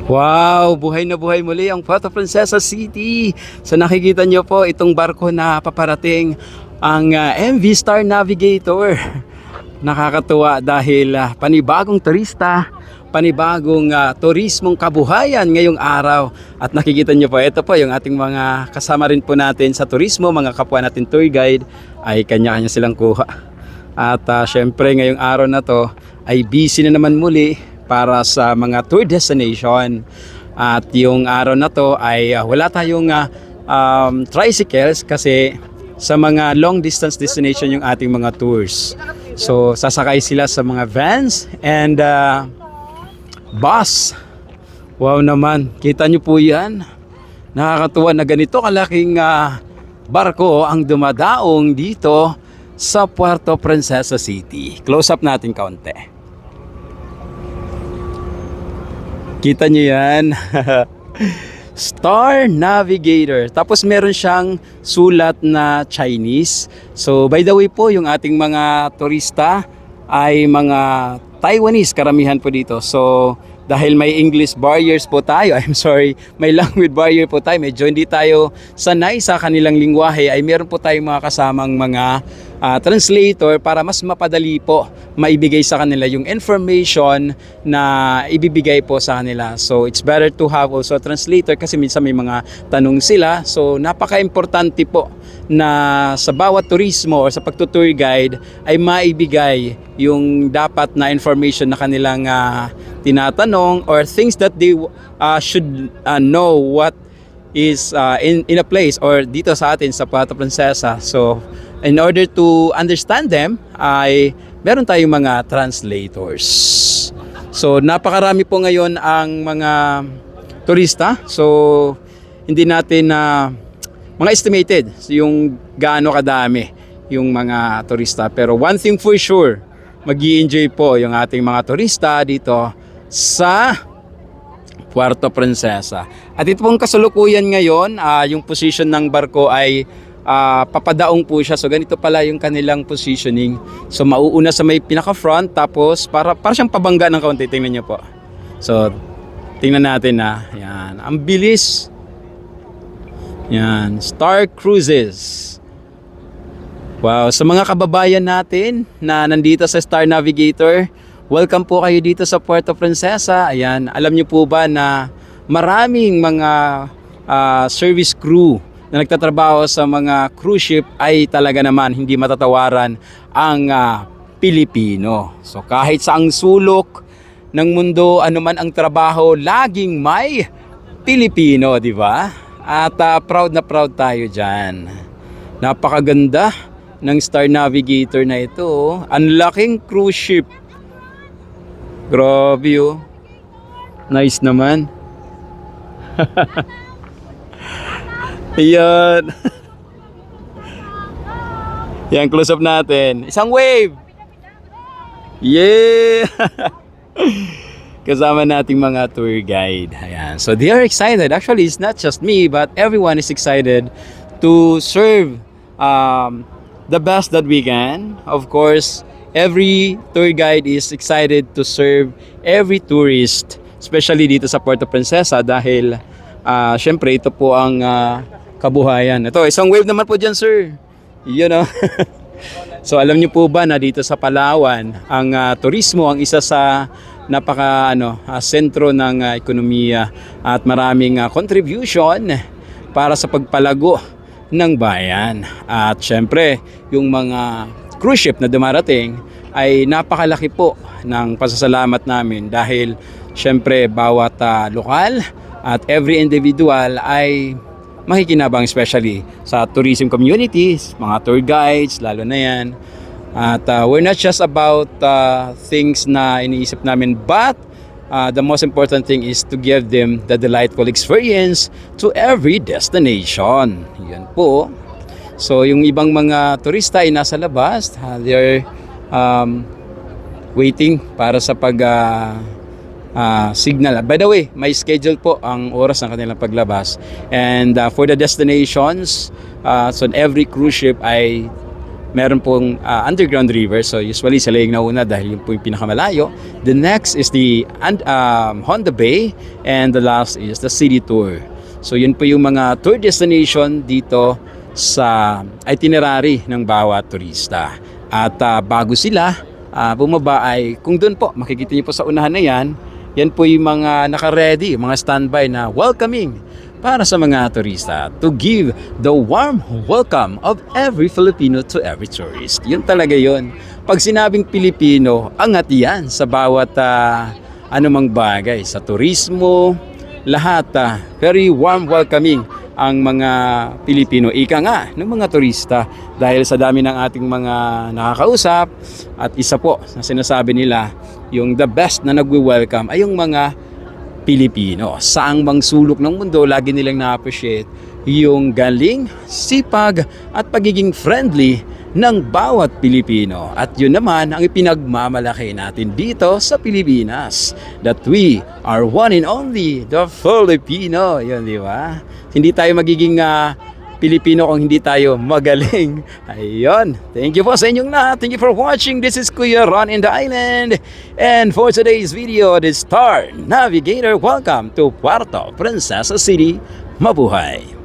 Wow, buhay na buhay muli ang Puerto Princesa City. So nakikita nyo po itong barko na paparating, ang MV Star Navigator. Nakakatuwa dahil panibagong turista, panibagong turismong kabuhayan ngayong araw. At nakikita nyo po, ito po yung ating mga kasama rin po natin sa turismo, mga kapwa natin tour guide, ay kanya-kanya silang kuha. At syempre ngayong araw na to ay busy na naman muli para sa mga tour destination. At yung araw na to ay wala tayong tricycles kasi sa mga long distance destination yung ating mga tours. So sasakay sila sa mga vans and bus. Wow naman, kita nyo po yan. Nakakatuwa na ganito kalaking barko ang dumadaong dito sa Puerto Princesa City. Close up natin kaunti. Kita nyo yan. Star Navigator. Tapos meron siyang sulat na Chinese. So by the way po, yung ating mga turista ay mga Taiwanese karamihan po dito. So dahil may English barriers po tayo, I'm sorry, may language barrier po tayo, medyo hindi tayo sanay sa kanilang lingwahe, ay meron po tayong mga kasamang mga translator para mas mapadali po maibigay sa kanila yung information na ibibigay po sa kanila. So it's better to have also a translator kasi minsan may mga tanong sila. So napaka-importante po na sa bawat turismo o sa pagtutour guide ay maibigay yung dapat na information na kanilang tinatanong or things that they should know what is in a place or dito sa atin sa Puerto Princesa. So in order to understand them ay meron tayong mga translators. So napakarami po ngayon ang mga turista. So hindi natin mga estimated yung gaano kadami yung mga turista. Pero one thing for sure, mag-i-enjoy po yung ating mga turista dito sa Puerto Princesa. At ito pong kasalukuyan ngayon, yung position ng barko ay papadaong po siya. So ganito pala yung kanilang positioning. So mauuna sa may pinaka-front, tapos para siyang pabangga ng kaunti. Tingnan nyo po. So tingnan natin yan. Ang bilis. Yan. Star Cruises. Wow. Sa mga kababayan natin na nandito sa Star Navigator, welcome po kayo dito sa Puerto Princesa. Ayan. Alam nyo po ba na maraming mga service crew na nagtatrabaho sa mga cruise ship ay talaga naman hindi matatawaran ang Pilipino. So kahit saang sulok ng mundo, anuman ang trabaho, laging may Pilipino, di ba? At proud na proud tayo dyan. Napakaganda ng Star Navigator na ito. Ang laking cruise ship. Grabe oh. Nice naman. Ayan. Yan, close up natin. Isang wave. Yeah. Kasama nating mga tour guide. Ayan. So they are excited. Actually, it's not just me, but everyone is excited to serve the best that we can. Of course, every tour guide is excited to serve every tourist, especially dito sa Puerto Princesa dahil syempre ito po ang kabuhayan. Ito, isang wave naman po dyan, sir. You know. So alam niyo po ba na dito sa Palawan, ang turismo ang isa sa napaka sentro ng ekonomiya at maraming contribution para sa pagpalago ng bayan. At syempre, yung mga cruise ship na dumarating ay napakalaki po ng pasasalamat namin dahil syempre bawat lokal at every individual ay makikinabang, especially sa tourism communities, mga tour guides, lalo na yan. At we're not just about things na iniisip namin, but the most important thing is to give them the delightful experience to every destination. Yan po. So yung ibang mga turista ay nasa labas, they're waiting para sa pag signal. By the way, may schedule po ang oras ng kanilang paglabas. And for the destinations, so every cruise ship ay meron pong underground river. So usually sila yung nauna dahil yun po yung pinakamalayo. The next is the Honda Bay, and the last is the city tour. So yun po yung mga tour destination dito sa itinerary ng bawat turista. At bago sila bumaba ay, kung doon po, makikita niyo po sa unahan na yan, yan po yung mga naka-ready, mga standby na welcoming para sa mga turista to give the warm welcome of every Filipino to every tourist. Yun talaga yun. Pag sinabing Pilipino, angat yan sa bawat anumang bagay. Sa turismo, lahat very warm welcoming ang mga Pilipino. Ika nga ng mga turista dahil sa dami ng ating mga nakakausap, at isa po na sinasabi nila, yung the best na nagwi-welcome ay yung mga Pilipino. Saang mang sulok ng mundo, lagi nilang na-appreciate yung galing, sipag at pagiging friendly ng bawat Pilipino. At yun naman ang ipinagmamalaki natin dito sa Pilipinas, that we are one and only, the Filipino. Yun, di ba? Hindi tayo magiging Pilipino kung hindi tayo magaling. Ayun. Thank you po sa inyong lahat. Thank you for watching. This is Kuya Ron in the Island. And for today's video, the Star Navigator, welcome to Puerto Princesa City. Mabuhay!